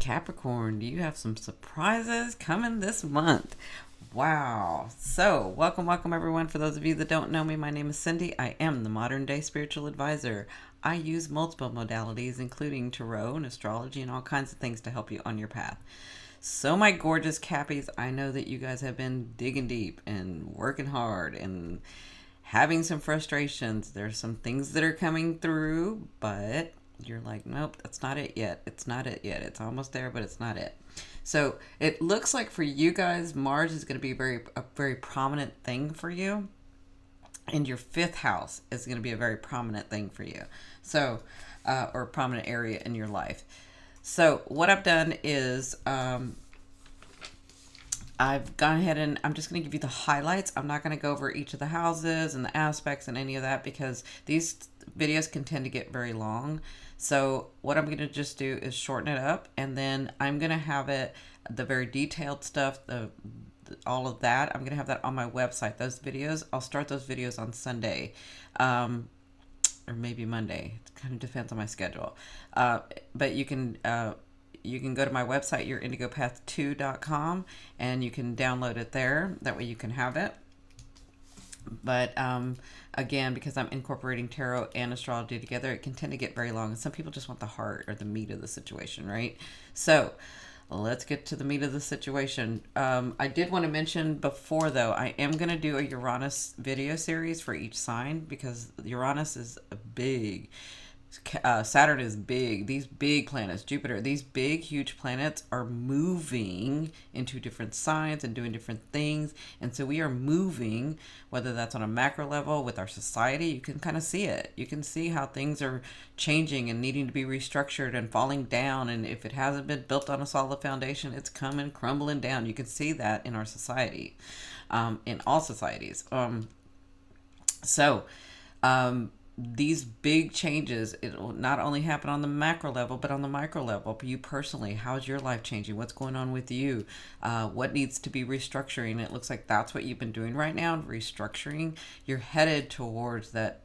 Capricorn, you have some surprises coming this month. Wow. So, welcome everyone. For those of you that don't know me, my name is Cindy. I am the modern day spiritual advisor. I use multiple modalities, including tarot and astrology and all kinds of things to help you on your path. So, my gorgeous Cappies, I know that you guys have been digging deep and working hard and having some frustrations. There's some things that are coming through, but you're like, nope, that's not it yet. It's not it yet. It's almost there, but it's not it. So it looks like for you guys, Mars is going to be a very prominent thing for you, and your fifth house is going to be a very prominent thing for you. So, or a prominent area in your life. So what I've done is I've gone ahead and I'm just going to give you the highlights. I'm not going to go over each of the houses and the aspects and any of that because these videos can tend to get very long. So what I'm going to just do is shorten it up, and then I'm going to have it, the very detailed stuff, all of that, I'm going to have that on my website. Those videos, I'll start those videos on Sunday. Or maybe Monday. It kind of depends on my schedule. But you can go to my website, yourindigopath2.com, and you can download it there. That way you can have it. But again, because I'm incorporating tarot and astrology together, it can tend to get very long. And some people just want the heart or the meat of the situation, right? So let's get to the meat of the situation. I did want to mention before, though, I am going to do a Uranus video series for each sign because Uranus is big. Saturn is big. These big planets, Jupiter, these big, huge planets are moving into different signs and doing different things. And so we are moving, whether that's on a macro level with our society, you can kind of see it. You can see how things are changing and needing to be restructured and falling down. And if it hasn't been built on a solid foundation, it's coming crumbling down. You can see that in our society, in all societies. These big changes, it will not only happen on the macro level, but on the micro level. For you personally, how's your life changing? What's going on with you? What needs to be restructuring? It looks like that's what you've been doing right now, restructuring. You're headed towards that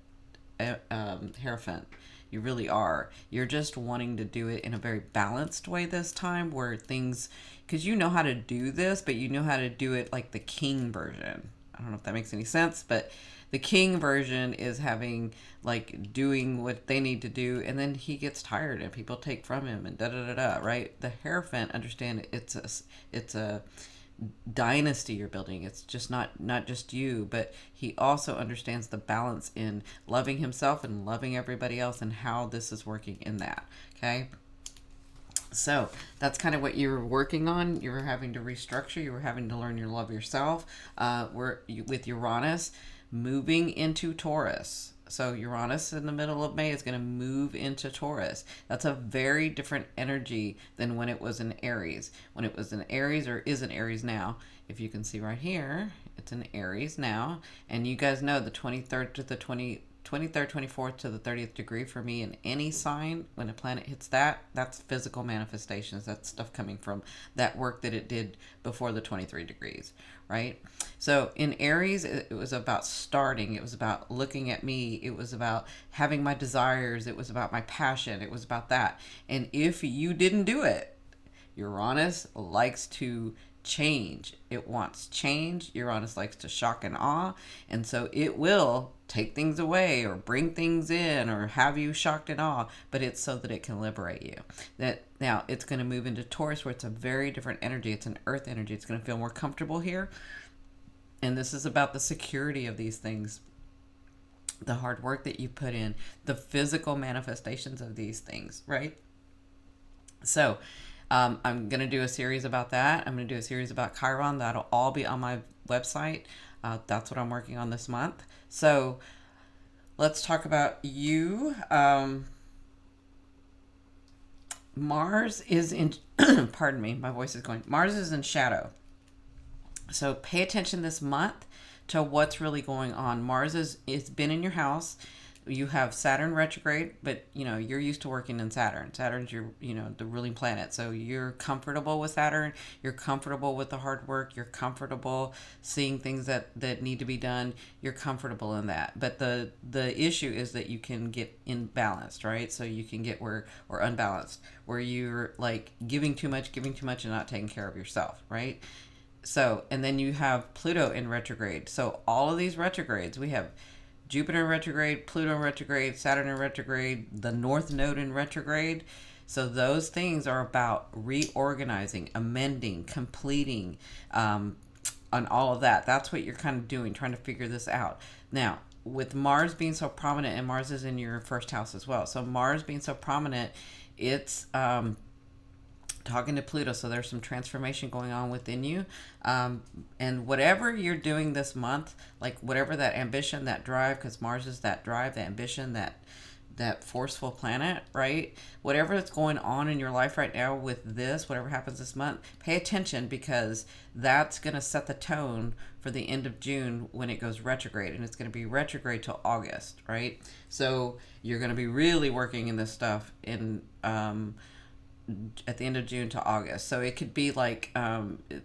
Hierophant. You really are. You're just wanting to do it in a very balanced way this time, where things, because you know how to do this, but you know how to do it like the king version. I don't know if that makes any sense, but the king version is having, like, doing what they need to do, and then he gets tired and people take from him and da-da-da-da, right? The Hierophant, understand, it's a dynasty you're building. It's just not just you, but he also understands the balance in loving himself and loving everybody else and how this is working in that, okay? So that's kind of what you're working on. You're having to restructure. You're having to learn to love yourself. With Uranus moving into Taurus. So Uranus in the middle of May is going to move into Taurus. That's a very different energy than when it was in Aries. When it was in Aries, or is in Aries now, if you can see right here, it's in Aries now. And you guys know the 23rd to the 23rd, 24th to the 30th degree for me in any sign, when a planet hits that's physical manifestations. That's stuff coming from that work that it did before the 23 degrees, right? So in Aries, it was about starting. It was about looking at me. It was about having my desires. It was about my passion. It was about that. And if you didn't do it, Uranus likes to change. It wants change. Uranus likes to shock and awe. And so it will take things away or bring things in or have you shocked and awe, but it's so that it can liberate you. That now it's going to move into Taurus, where it's a very different energy. It's an earth energy. It's going to feel more comfortable here. And this is about the security of these things, the hard work that you put in, the physical manifestations of these things, right? So I'm going to do a series about that. I'm going to do a series about Chiron. That'll all be on my website. That's what I'm working on this month. So let's talk about you. Mars is in, pardon me, my voice is going. Mars is in shadow. So pay attention this month to what's really going on. Mars it's been in your house. You have Saturn retrograde, but you're used to working in Saturn. Saturn's your, the ruling planet. So you're comfortable with Saturn. You're comfortable with the hard work. You're comfortable seeing things that need to be done. You're comfortable in that. But the issue is that you can get imbalanced, right? So you can get or unbalanced, where you're like giving too much, and not taking care of yourself, right? So, and then you have Pluto in retrograde. So all of these retrogrades, we have Jupiter in retrograde, Pluto in retrograde, Saturn in retrograde, the North Node in retrograde. So those things are about reorganizing, amending, completing, on all of that. That's what you're kind of doing, trying to figure this out. Now, with Mars being so prominent, and Mars is in your first house as well. So Mars being so prominent, it's talking to Pluto, so there's some transformation going on within you, and whatever you're doing this month, like whatever that ambition, that drive, because Mars is that drive, that ambition, that forceful planet, right? Whatever is going on in your life right now with this, whatever happens this month, pay attention, because that's going to set the tone for the end of June when it goes retrograde, and it's going to be retrograde till August, right? So you're going to be really working in this stuff in at the end of June to August. So it could be like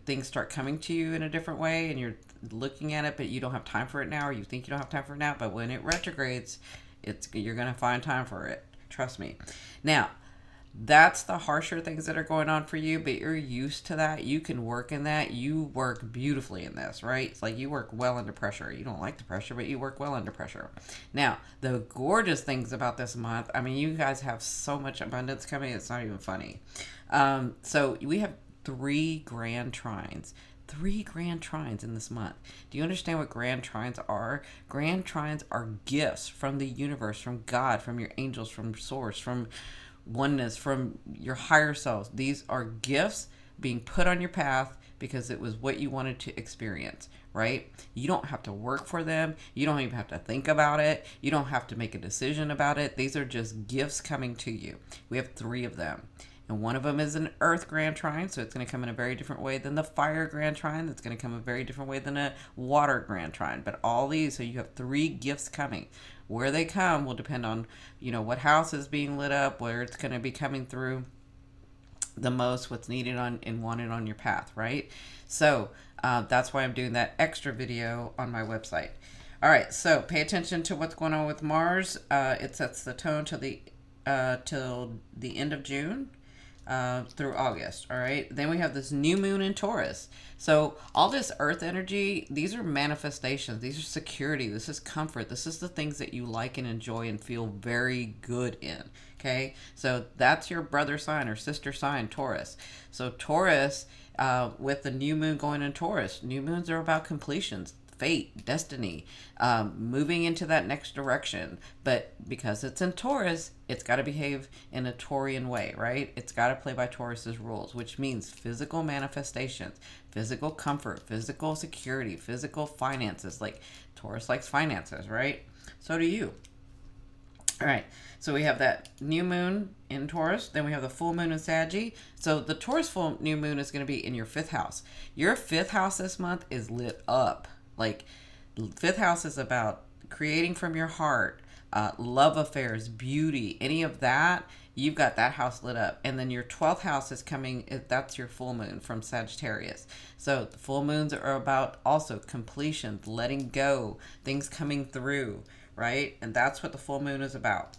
things start coming to you in a different way, and you're looking at it, but you don't have time for it now, or you think you don't have time for it now. But when it retrogrades, you're going to find time for it. Trust me. Now, that's the harsher things that are going on for you, but you're used to that. You can work in that. You work beautifully in this, right? It's like you work well under pressure. You don't like the pressure, but you work well under pressure. Now, the gorgeous things about this month, I mean, you guys have so much abundance coming, it's not even funny. So we have 3 grand trines. 3 grand trines in this month. Do you understand what grand trines are? Grand trines are gifts from the universe, from God, from your angels, from source, from oneness, from your higher selves. These are gifts being put on your path because it was what you wanted to experience, right? You don't have to work for them. You don't even have to think about it. You don't have to make a decision about it. These are just gifts coming to you. We have 3 of them. And one of them is an earth grand trine, so it's going to come in a very different way than the fire grand trine. That's going to come a very different way than a water grand trine. But all these, so you have 3 gifts coming. Where they come will depend on, what house is being lit up, where it's going to be coming through the most, what's needed on and wanted on your path, right? So that's why I'm doing that extra video on my website. All right, so pay attention to what's going on with Mars. It sets the tone till the end of June. Through August. All right. Then we have this new moon in Taurus. So all this earth energy, these are manifestations. These are security. This is comfort. This is the things that you like and enjoy and feel very good in. Okay. So that's your brother sign or sister sign, Taurus. So Taurus, with the new moon going in Taurus, new moons are about completions, fate, destiny, moving into that next direction. But because it's in Taurus, it's got to behave in a Taurian way, right? It's got to play by Taurus's rules, which means physical manifestations, physical comfort, physical security, physical finances. Like Taurus likes finances, right? So do you. All right, so we have that new moon in Taurus. Then we have the full moon in Sagittarius. So the Taurus full new moon is going to be in your 5th house. Your 5th house this month is lit up. Like 5th house is about creating from your heart, love affairs, beauty, any of that. You've got that house lit up. And then your 12th house is coming. That's your full moon from Sagittarius. So the full moons are about also completion, letting go, things coming through, right? And that's what the full moon is about.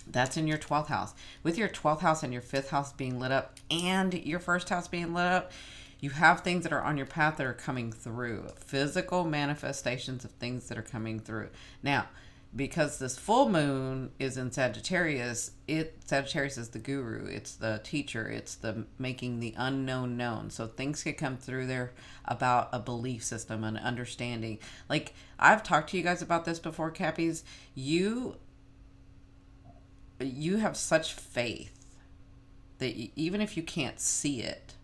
That's in your 12th house. With your 12th house and your 5th house being lit up and your 1st house being lit up, you have things that are on your path that are coming through. Physical manifestations of things that are coming through. Now, because this full moon is in Sagittarius, Sagittarius is the guru, it's the teacher, it's the making the unknown known. So things can come through there about a belief system, an understanding. Like I've talked to you guys about this before, Cappies. You have such faith that even if you can't see it,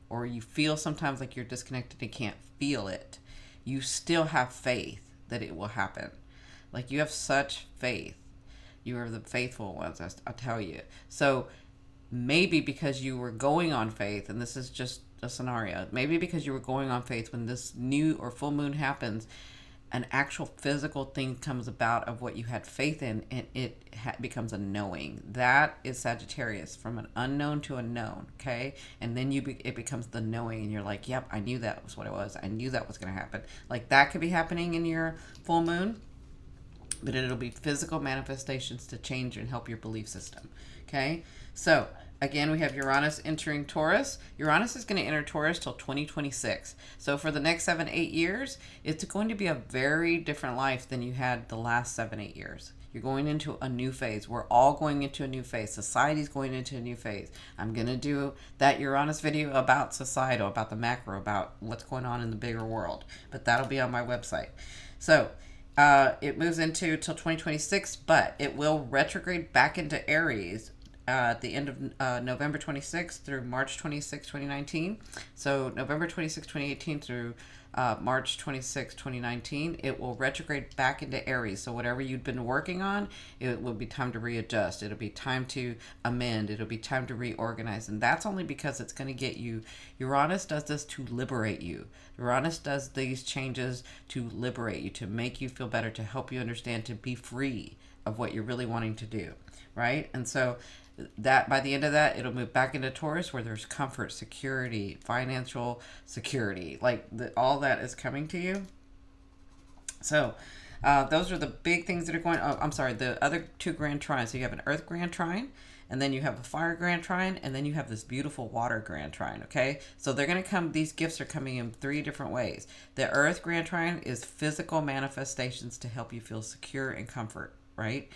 or you feel sometimes like you're disconnected and can't feel it, you still have faith that it will happen. Like you have such faith. You are the faithful ones, I tell you. So maybe because you were going on faith, and this is just a scenario, maybe because you were going on faith when this new or full moon happens, an actual physical thing comes about of what you had faith in, and it becomes a knowing. That is Sagittarius, from an unknown to a known. Okay, and then it becomes the knowing, and you're like, yep, I knew that was what it was. I knew that was going to happen. Like that could be happening in your full moon, but it'll be physical manifestations to change and help your belief system. Okay, so again, we have Uranus entering Taurus. Uranus is going to enter Taurus till 2026. So for the next 7-8 years, it's going to be a very different life than you had the last 7-8 years. You're going into a new phase. We're all going into a new phase. Society's going into a new phase. I'm going to do that Uranus video about societal, about the macro, about what's going on in the bigger world. But that'll be on my website. So it moves into till 2026, but it will retrograde back into Aries at the end of November 26th through March 26, 2019. So November 26, 2018 through March 26, 2019, it will retrograde back into Aries. So whatever you'd been working on, it will be time to readjust. It'll be time to amend. It'll be time to reorganize. And that's only because it's going to get you. Uranus does this to liberate you. Uranus does these changes to liberate you, to make you feel better, to help you understand, to be free of what you're really wanting to do, right? And so that by the end of that, it'll move back into Taurus, where there's comfort, security, financial security, like all that is coming to you. So those are the big things that are going. Oh, I'm sorry, the other two grand trines. So you have an Earth grand trine, and then you have a fire grand trine, and then you have this beautiful water grand trine. Okay, so they're going to come. These gifts are coming in 3 different ways. The Earth grand trine is physical manifestations to help you feel secure and comfort, right?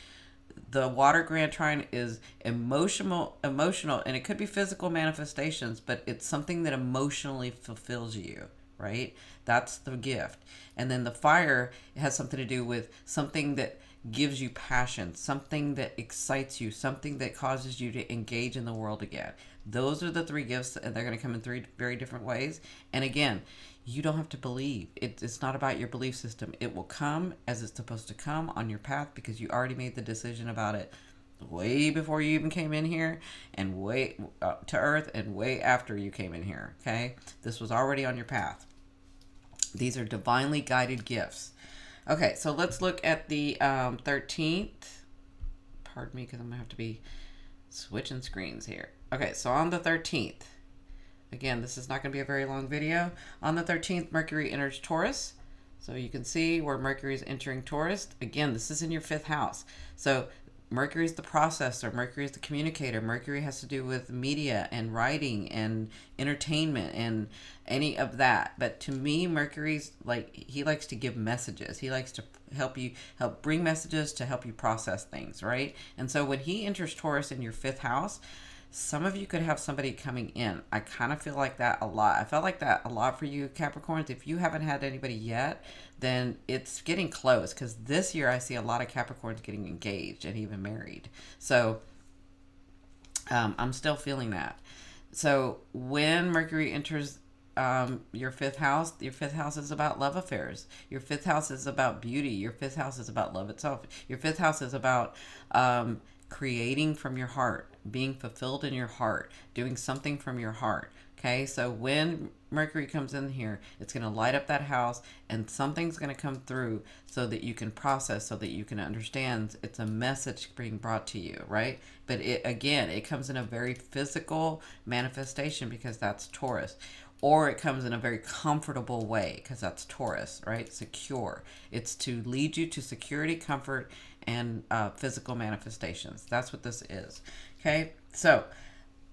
The water grand trine is emotional, and it could be physical manifestations, but it's something that emotionally fulfills you, right? That's the gift. And then the fire has something to do with something that gives you passion, something that excites you, something that causes you to engage in the world again. Those are the 3 gifts, and they're going to come in 3 very different ways. And again, you don't have to believe. It's not about your belief system. It will come as it's supposed to come on your path, because you already made the decision about it way before you even came in here, and way to Earth, and way after you came in here. Okay, this was already on your path. These are divinely guided gifts. Okay, so let's look at the 13th. Pardon me, because I'm gonna have to be switching screens here. Okay, so on the 13th. Again, this is not going to be a very long video. On the 13th, Mercury enters Taurus. So you can see where Mercury is entering Taurus. Again, this is in your 5th house. So Mercury is the processor. Mercury is the communicator. Mercury has to do with media and writing and entertainment and any of that. But to me, Mercury's he likes to give messages. He likes to help bring messages to help you process things, right? And so when he enters Taurus in your 5th house, some of you could have somebody coming in. I kind of feel like that a lot. I felt like that a lot for you, Capricorns. If you haven't had anybody yet, then it's getting close, because this year I see a lot of Capricorns getting engaged and even married. So I'm still feeling that. So when Mercury enters your 5th house is about love affairs. Your 5th house is about beauty. Your 5th house is about love itself. Your 5th house is about creating from your heart, being fulfilled in your heart, doing something from your heart. Okay, so when Mercury comes in here, it's going to light up that house, and something's going to come through so that you can process, so that you can understand. It's a message being brought to you, right? But it comes in a very physical manifestation, because that's Taurus. Or it comes in a very comfortable way, because that's Taurus, right? Secure. It's to lead you to security, comfort, and physical manifestations. That's what this is. Okay, so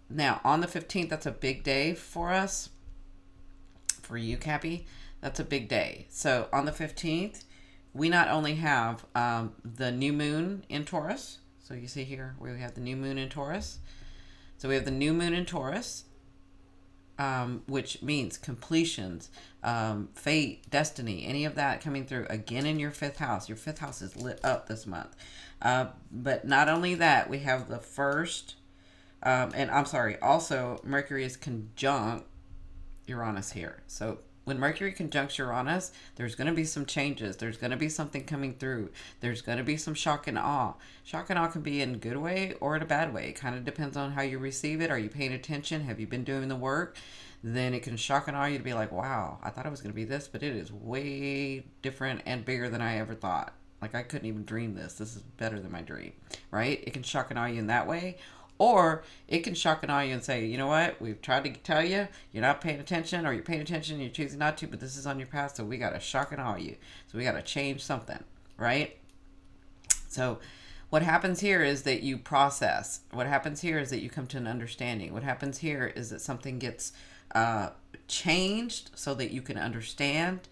now on the 15th, that's a big day for us. For you, Cappy, that's a big day. So on the 15th, we not only have the new moon in Taurus. So you see here, we have the new moon in Taurus. So we have the new moon in Taurus, which means completions, fate, destiny, any of that coming through again in your 5th house. Your 5th house is lit up this month. But not only that, we have the first, and I'm sorry, also Mercury is conjunct Uranus here. So when Mercury conjuncts Uranus, there's going to be some changes. There's going to be something coming through. There's going to be some shock and awe. Shock and awe can be in a good way or in a bad way. It kind of depends on how you receive it. Are you paying attention? Have you been doing the work? Then it can shock and awe you to be like, wow, I thought it was going to be this, but it is way different and bigger than I ever thought. Like, I couldn't even dream this. This is better than my dream, right? It can shock and awe you in that way. Or it can shock and awe you and say, you know what, we've tried to tell you, you're not paying attention, or you're paying attention, you're choosing not to, but this is on your path, so we got to shock and awe you. So we got to change something, right? So what happens here is that you process. What happens here is that you come to an understanding. What happens here is that something gets changed so that you can understand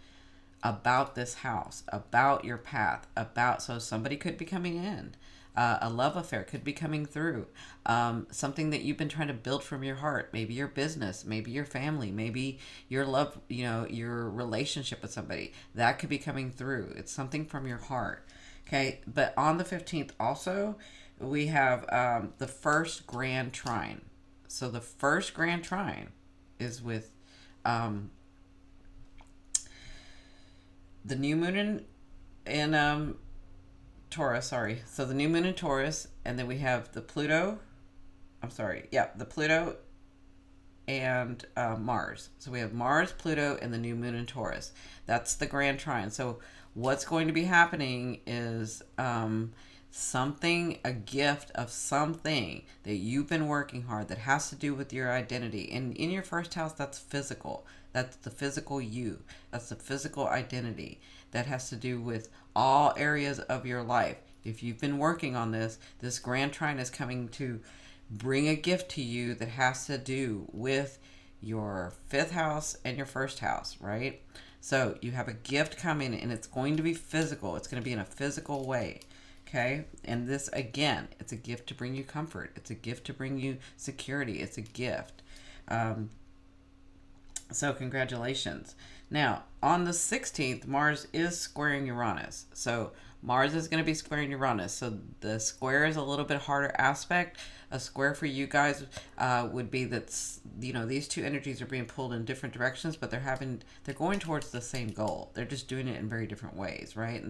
about this house, about your path, about, so somebody could be coming in. A love affair could be coming through. Something that you've been trying to build from your heart. Maybe your business, maybe your family, maybe your love, your relationship with somebody. That could be coming through. It's something from your heart. Okay. But on the 15th also, we have the first grand trine. So the first grand trine is with the new moon in Taurus, sorry. So the new moon in Taurus, and then we have the Pluto. The Pluto and Mars. So we have Mars, Pluto, and the new moon in Taurus. That's the grand trine. So what's going to be happening is something, a gift of something that you've been working hard that has to do with your identity. And in your first house, that's physical. That's the physical you. That's the physical identity. That has to do with all areas of your life. If you've been working on this grand trine is coming to bring a gift to you that has to do with your 5th house and your 1st house, right? So you have a gift coming, and it's going to be physical. It's going to be in a physical way. Okay. And this, again, it's a gift to bring you comfort. It's a gift to bring you security. It's a gift. So congratulations. Now, on the 16th, Mars is squaring Uranus. So Mars is going to be squaring Uranus. So the square is a little bit harder aspect. A square for you guys would be that, these two energies are being pulled in different directions, but they're going towards the same goal. They're just doing it in very different ways, right?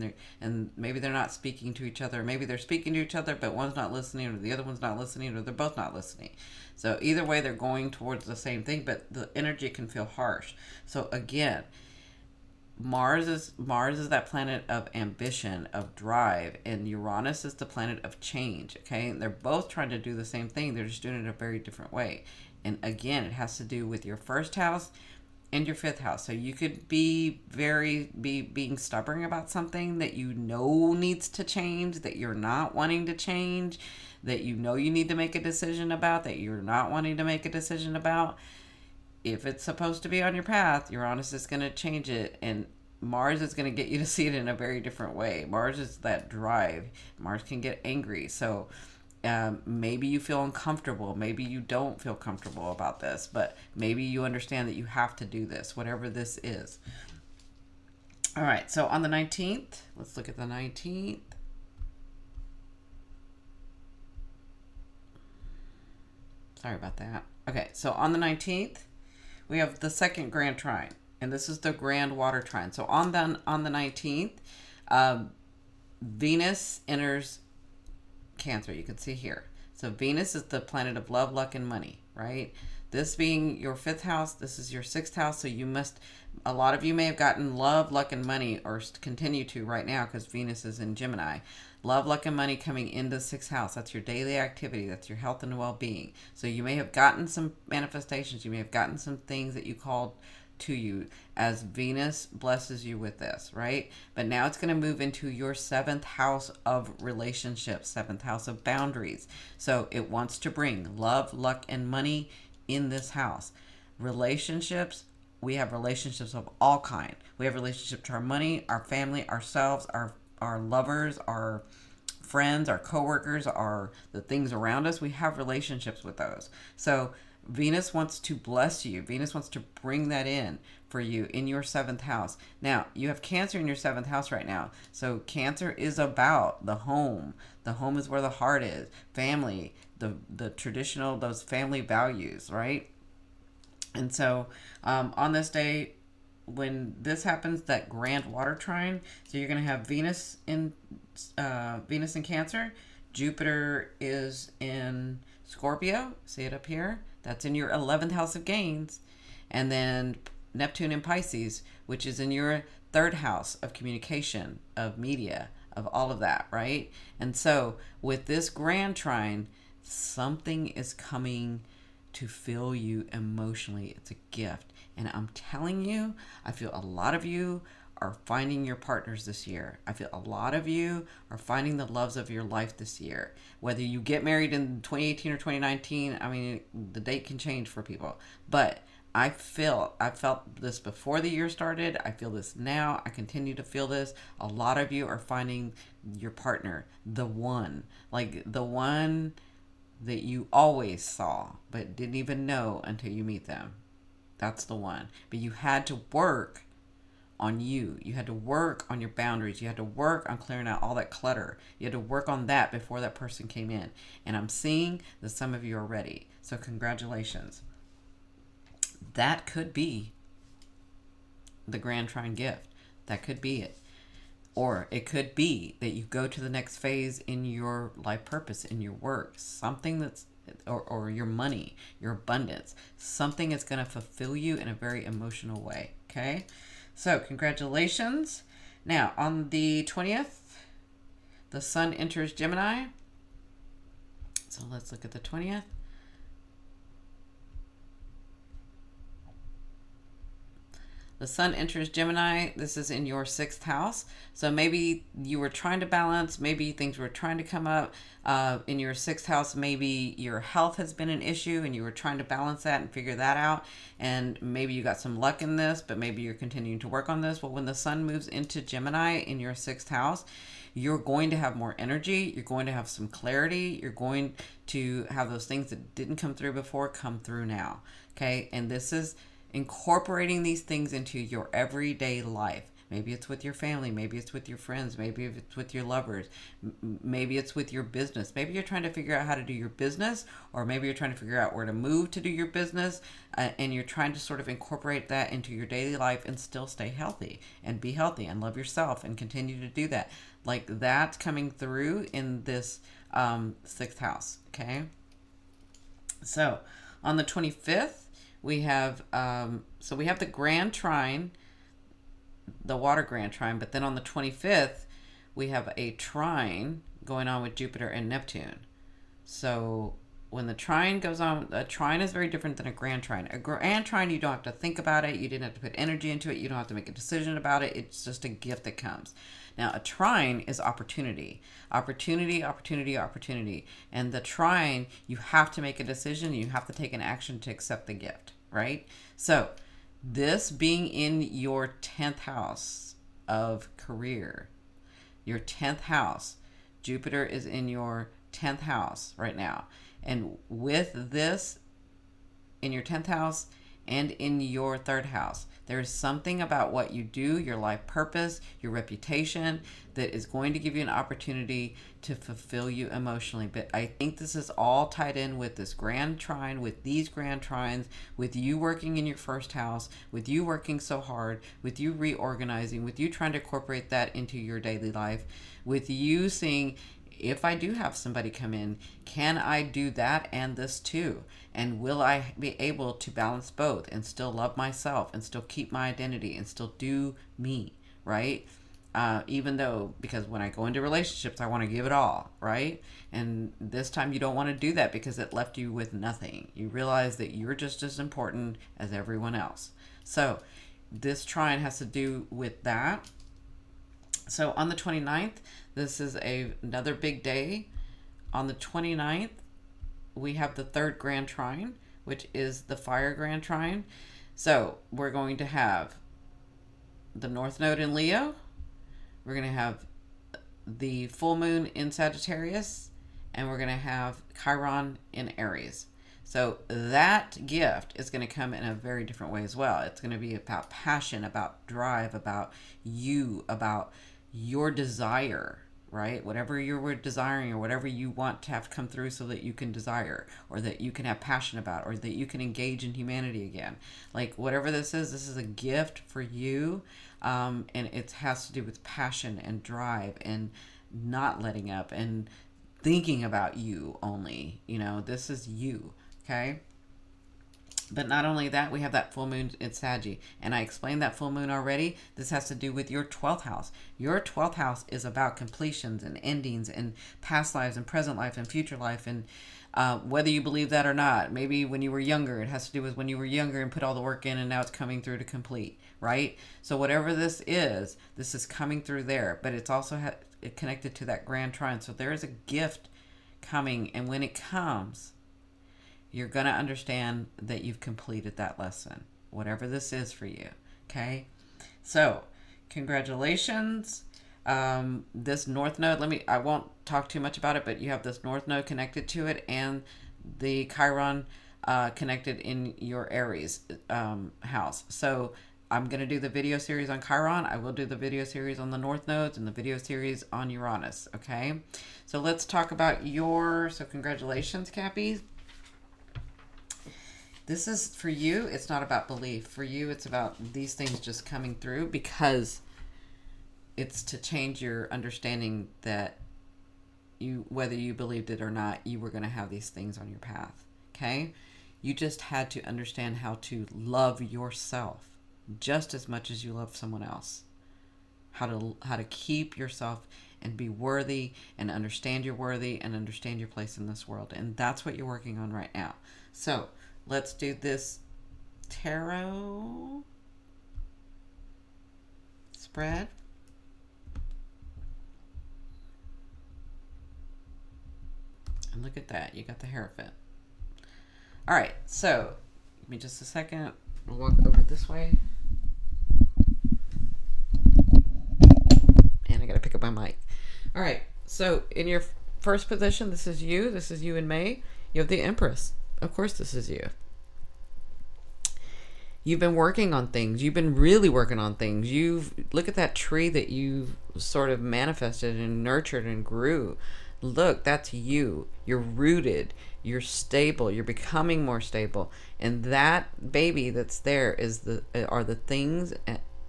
And maybe they're not speaking to each other. Maybe they're speaking to each other, but one's not listening, or the other one's not listening, or they're both not listening. So either way, they're going towards the same thing, but the energy can feel harsh. So again, Mars is that planet of ambition, of drive, and Uranus is the planet of change. Okay, and they're both trying to do the same thing. They're just doing it a very different way. And again, it has to do with your 1st house and your 5th house. So you could be being stubborn about something that needs to change, that you're not wanting to change, that you need to make a decision about, that you're not wanting to make a decision about. If it's supposed to be on your path, Uranus is going to change it, and Mars is going to get you to see it in a very different way. Mars is that drive. Mars can get angry. So maybe you feel uncomfortable. Maybe you don't feel comfortable about this, but maybe you understand that you have to do this, whatever this is. All right, so on the 19th, let's look at the 19th. Sorry about that. Okay, so on the 19th, we have the 2nd grand trine, and this is the grand water trine. So on the 19th, Venus enters Cancer. You can see here. So Venus is the planet of love, luck, and money, right? This being your 5th house, this is your 6th house. So a lot of you may have gotten love, luck, and money, or continue to right now because Venus is in Gemini. Love, luck, and money coming into the 6th house. That's your daily activity. That's your health and well-being. So you may have gotten some manifestations. You may have gotten some things that you called to you as Venus blesses you with this, right? But now it's going to move into your 7th house of relationships, 7th house of boundaries. So it wants to bring love, luck, and money in this house. Relationships, we have relationships of all kind. We have relationship to our money, our family, ourselves, our lovers, our friends, our coworkers, the things around us. We have relationships with those. So Venus wants to bless you. Venus wants to bring that in for you in your 7th house. Now, you have Cancer in your 7th house right now. So Cancer is about the home. The home is where the heart is. Family, the traditional, those family values, right? And so on this day, when this happens, that grand water trine, so you're going to have Venus in Cancer. Jupiter is in Scorpio. See it up here? That's in your 11th house of gains. And then Neptune in Pisces, which is in your third house of communication, of media, of all of that, right? And so with this grand trine, something is coming to fill you emotionally. It's a gift. And I'm telling you, I feel a lot of you are finding your partners this year. I feel a lot of you are finding the loves of your life this year. Whether you get married in 2018 or 2019, I mean, the date can change for people. But I felt this before the year started. I feel this now. I continue to feel this. A lot of you are finding your partner, the one, like the one that you always saw but didn't even know until you meet them. That's the one. But you had to work on you. You had to work on your boundaries. You had to work on clearing out all that clutter. You had to work on that before that person came in. And I'm seeing that some of you are ready. So congratulations. That could be the grand trine gift. That could be it. Or it could be that you go to the next phase in your life purpose, in your work, something that's, or your money, your abundance, something that's going to fulfill you in a very emotional way. Okay. So congratulations. Now on the 20th, the sun enters Gemini. So let's look at the 20th. The sun enters Gemini. This is in your 6th house. So maybe you were trying to balance. Maybe things were trying to come up in your 6th house. Maybe your health has been an issue and you were trying to balance that and figure that out. And maybe you got some luck in this, but maybe you're continuing to work on this. Well, when the sun moves into Gemini in your 6th house, you're going to have more energy. You're going to have some clarity. You're going to have those things that didn't come through before come through now. Okay. And this is incorporating these things into your everyday life. Maybe it's with your family. Maybe it's with your friends. Maybe it's with your lovers. Maybe it's with your business. Maybe you're trying to figure out how to do your business, or maybe you're trying to figure out where to move to do your business, and you're trying to sort of incorporate that into your daily life and still stay healthy and be healthy and love yourself and continue to do that. Like that's coming through in this 6th house. Okay. So on the 25th, we have we have the grand trine, the water grand trine, but then on the 25th we have a trine going on with Jupiter and Neptune. So when the trine goes on, a trine is very different than a grand trine. A grand trine, you don't have to think about it. You didn't have to put energy into it. You don't have to make a decision about it. It's just a gift that comes. Now, a trine is opportunity. Opportunity, opportunity, opportunity. And the trine, you have to make a decision. You have to take an action to accept the gift, right? So this being in your 10th house of career, your 10th house, Jupiter is in your 10th house right now. And with this in your 10th house and in your 3rd house, there is something about what you do, your life purpose, your reputation, that is going to give you an opportunity to fulfill you emotionally. But I think this is all tied in with this grand trine, with these grand trines, with you working in your 1st house, with you working so hard, with you reorganizing, with you trying to incorporate that into your daily life, with you seeing, if I do have somebody come in, can I do that and this too? And will I be able to balance both and still love myself and still keep my identity and still do me, right? Even though, because when I go into relationships, I want to give it all, right? And this time you don't want to do that because it left you with nothing. You realize that you're just as important as everyone else. So this trine has to do with that. So on the 29th, this is another big day. On the 29th, we have the 3rd grand trine, which is the fire grand trine. So we're going to have the North Node in Leo. We're going to have the full moon in Sagittarius, and we're going to have Chiron in Aries. So that gift is going to come in a very different way as well. It's going to be about passion, about drive, about you, about your desire, right? Whatever you were desiring or whatever you want to have come through so that you can desire or that you can have passion about or that you can engage in humanity again. Like whatever this is a gift for you. And it has to do with passion and drive and not letting up and thinking about you only. This is you, okay? But not only that, we have that full moon in Saggy. And I explained that full moon already. This has to do with your 12th house. Your 12th house is about completions and endings and past lives and present life and future life. And whether you believe that or not, maybe when you were younger, it has to do with when you were younger and put all the work in and now it's coming through to complete, right? So whatever this is coming through there. But it's also connected to that grand trine. So there is a gift coming. And when it comes, you're going to understand that you've completed that lesson, whatever this is for you. Okay. So congratulations. This North Node, I won't talk too much about it, but you have this North Node connected to it and the Chiron connected in your Aries house. So I'm going to do the video series on Chiron. I will do the video series on the North Nodes and the video series on Uranus. Okay. So let's talk about so congratulations, Cappy. This is for you. It's not about belief. For you, it's about these things just coming through because it's to change your understanding that whether you believed it or not, you were going to have these things on your path. Okay? You just had to understand how to love yourself just as much as you love someone else. How to keep yourself and be worthy and understand you're worthy and understand your place in this world. And that's what you're working on right now. So let's do this tarot spread. And look at that. You got the Hierophant. All right. So give me just a second. I'll walk over this way. And I got to pick up my mic. All right. So in your first position, this is you. This is you in May. You have the Empress. Of course, this is you. You've been working on things. You've been really working on things. Look at that tree that you sort of manifested and nurtured and grew. Look, that's you. You're rooted. You're stable. You're becoming more stable. And that baby that's there are the things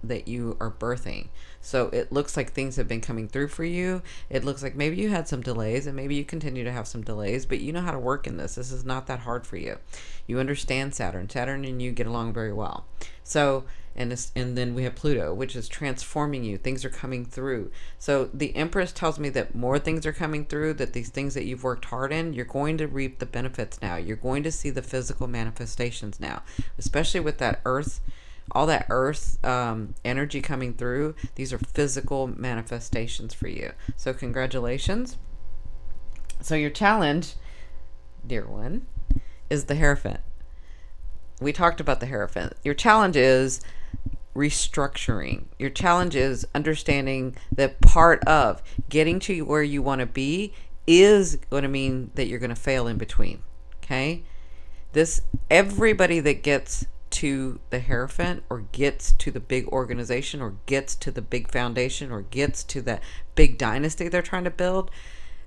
that you are birthing. So it looks like things have been coming through for you. It looks like maybe you had some delays and maybe you continue to have some delays, but you know how to work in this. This is not that hard for you. You understand Saturn. Saturn and you get along very well. So, and then we have Pluto, which is transforming you. Things are coming through. So the Empress tells me that more things are coming through, that these things that you've worked hard in, you're going to reap the benefits now. You're going to see the physical manifestations now, especially with that Earth. All that earth energy coming through, these are physical manifestations for you. So congratulations. So your challenge, dear one, is the Hierophant. We talked about the Hierophant. Your challenge is restructuring. Your challenge is understanding that part of getting to where you want to be is going to mean that you're going to fail in between. Okay? Everybody that gets to the Hierophant or gets to the big organization or gets to the big foundation or gets to that big dynasty they're trying to build,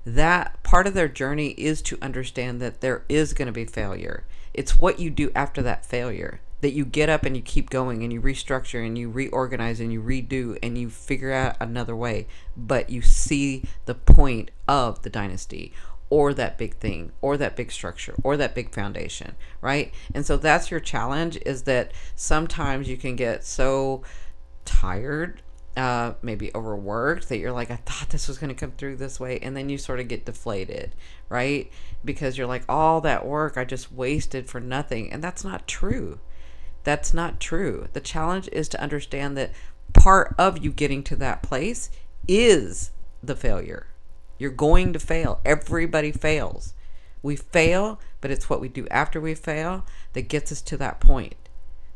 that part of their journey is to understand that there is going to be failure. It's what you do after that failure, that you get up and you keep going and you restructure and you reorganize and you redo and you figure out another way, but you see the point of the dynasty or that big thing, or that big structure, or that big foundation, right? And so that's your challenge, is that sometimes you can get so tired, maybe overworked, that you're like, I thought this was going to come through this way, and then you sort of get deflated, right? Because you're like, all that work I just wasted for nothing, and that's not true. That's not true. The challenge is to understand that part of you getting to that place is the failure. You're going to fail. Everybody fails. We fail, but it's what we do after we fail that gets us to that point.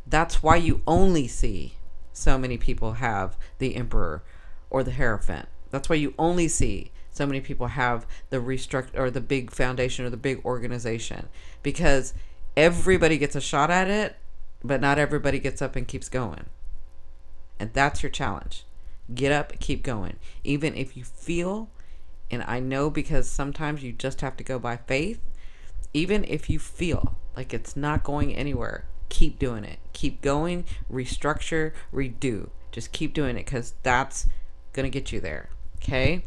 That's why you only see so many people have the Emperor or the Hierophant. That's why you only see so many people have the restructure or the big foundation or the big organization, because everybody gets a shot at it, but not everybody gets up and keeps going. And that's your challenge. Get up, keep going. Even if you feel And I know, because sometimes you just have to go by faith. Even if you feel like it's not going anywhere, keep doing it. Keep going, restructure, redo. Just keep doing it, because that's going to get you there. Okay?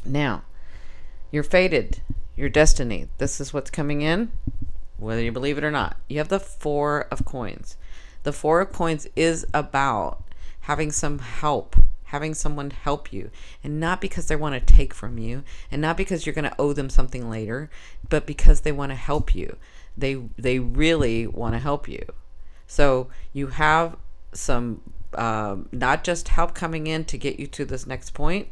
Now, you're fated. Your destiny. This is what's coming in, whether you believe it or not. You have the Four of Coins. The Four of Coins is about having some help, having someone help you, and not because they want to take from you, and not because you're going to owe them something later, but because they want to help you. They really want to help you. So you have some not just help coming in to get you to this next point,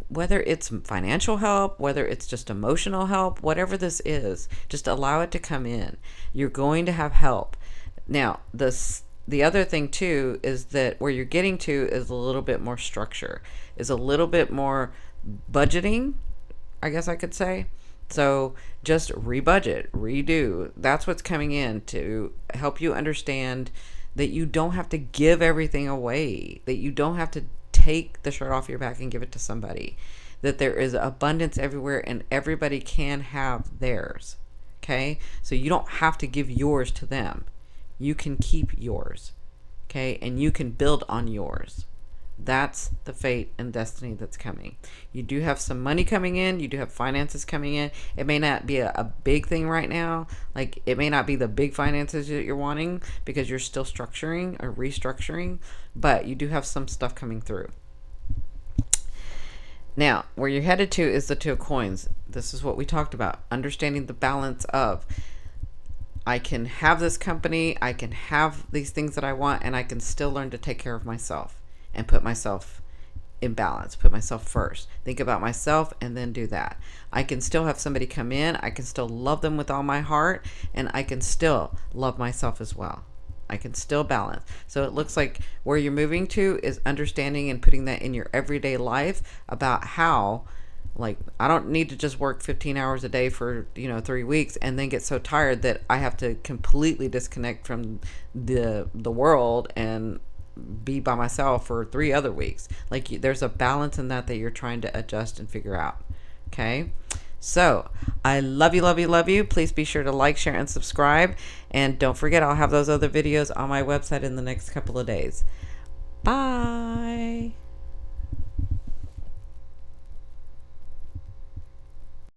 whether it's financial help, whether it's just emotional help, whatever this is, just allow it to come in. You're going to have help. Now, the other thing too is that where you're getting to is a little bit more structure, is a little bit more budgeting, I guess I could say. So just rebudget, redo. That's what's coming in to help you understand that you don't have to give everything away, that you don't have to take the shirt off your back and give it to somebody, that there is abundance everywhere and everybody can have theirs. Okay? So you don't have to give yours to them. You can keep yours. Okay? And you can build on yours. That's the fate and destiny that's coming. You do have some money coming in. You do have finances coming in. It may not be a big thing right now. Like, it may not be the big finances that you're wanting because you're still structuring or restructuring, but you do have some stuff coming through. Now, where you're headed to is the Two of Coins. This is what we talked about. Understanding the balance of, I can have this company, I can have these things that I want, and I can still learn to take care of myself and put myself in balance, put myself first. Think about myself and then do that. I can still have somebody come in, I can still love them with all my heart, and I can still love myself as well. I can still balance. So it looks like where you're moving to is understanding and putting that in your everyday life about how, like, I don't need to just work 15 hours a day for 3 weeks and then get so tired that I have to completely disconnect from the world and be by myself for 3 other weeks. Like, there's a balance in that you're trying to adjust and figure out. Okay? So, I love you, love you, love you. Please be sure to like, share, and subscribe. And don't forget, I'll have those other videos on my website in the next couple of days. Bye.